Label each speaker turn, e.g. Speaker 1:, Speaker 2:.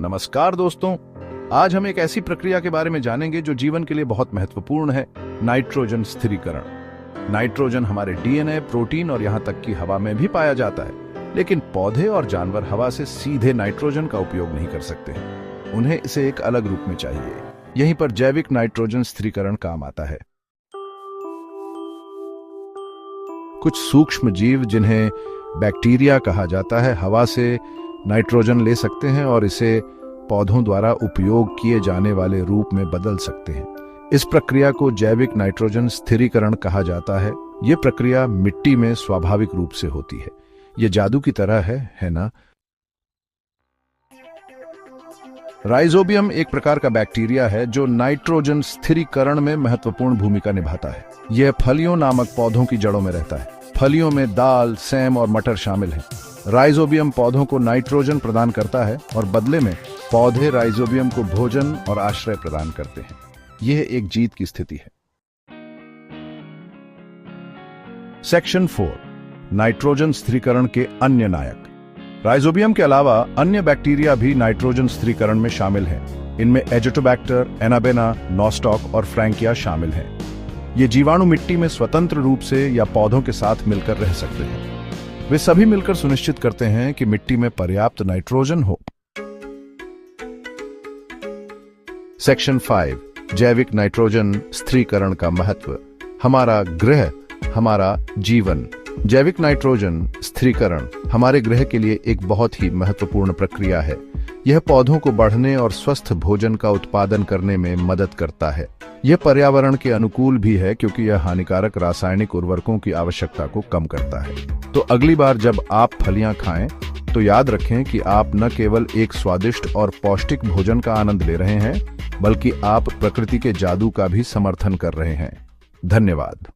Speaker 1: नमस्कार दोस्तों, आज हम एक ऐसी प्रक्रिया के बारे में जानेंगे जो जीवन के लिए बहुत महत्वपूर्ण है, नाइट्रोजन स्थिरीकरण। नाइट्रोजन हमारे डीएनए, प्रोटीन और यहाँ तक कि हवा में भी पाया जाता है, लेकिन पौधे और जानवर हवा से सीधे नाइट्रोजन का उपयोग नहीं कर सकते हैं। उन्हें इसे एक अलग रूप में चाहिए। यहीं पर जैविक नाइट्रोजन स्थिरीकरण काम आता है। कुछ सूक्ष्म जीव, जिन्हें बैक्टीरिया कहा जाता है, हवा से नाइट्रोजन ले सकते हैं और इसे पौधों द्वारा उपयोग किए जाने वाले रूप में बदल सकते हैं। इस प्रक्रिया को जैविक नाइट्रोजन स्थिरीकरण कहा जाता है। यह प्रक्रिया मिट्टी में स्वाभाविक रूप से होती है। यह जादू की तरह है ना? राइजोबियम एक प्रकार का बैक्टीरिया है जो नाइट्रोजन स्थिरीकरण में महत्वपूर्ण भूमिका निभाता है। यह फलियों नामक पौधों की जड़ों में रहता है। फलियों में दाल, सेम और मटर शामिल हैं। राइजोबियम पौधों को नाइट्रोजन प्रदान करता है और बदले में पौधे राइजोबियम को भोजन और आश्रय प्रदान करते हैं। यह एक जीत की स्थिति है। सेक्शन 4, नाइट्रोजन स्थिरीकरण के अन्य नायक। राइजोबियम के अलावा अन्य बैक्टीरिया भी नाइट्रोजन स्थिरीकरण में शामिल हैं। इनमें एजिटोबैक्टर, एनाबेना, नॉस्टॉक और फ्रैंकिया शामिल हैं। ये जीवाणु मिट्टी में स्वतंत्र रूप से या पौधों के साथ मिलकर रह सकते हैं। वे सभी मिलकर सुनिश्चित करते हैं कि मिट्टी में पर्याप्त नाइट्रोजन हो। सेक्शन 5, जैविक नाइट्रोजन स्थिरीकरण का महत्व। हमारा ग्रह, हमारा जीवन। जैविक नाइट्रोजन स्थिरीकरण हमारे ग्रह के लिए एक बहुत ही महत्वपूर्ण प्रक्रिया है। यह पौधों को बढ़ने और स्वस्थ भोजन का उत्पादन करने में मदद करता है। यह पर्यावरण के अनुकूल भी है क्योंकि यह हानिकारक रासायनिक उर्वरकों की आवश्यकता को कम करता है। तो अगली बार जब आप फलियां खाएं तो याद रखें कि आप न केवल एक स्वादिष्ट और पौष्टिक भोजन का आनंद ले रहे हैं, बल्कि आप प्रकृति के जादू का भी समर्थन कर रहे हैं। धन्यवाद।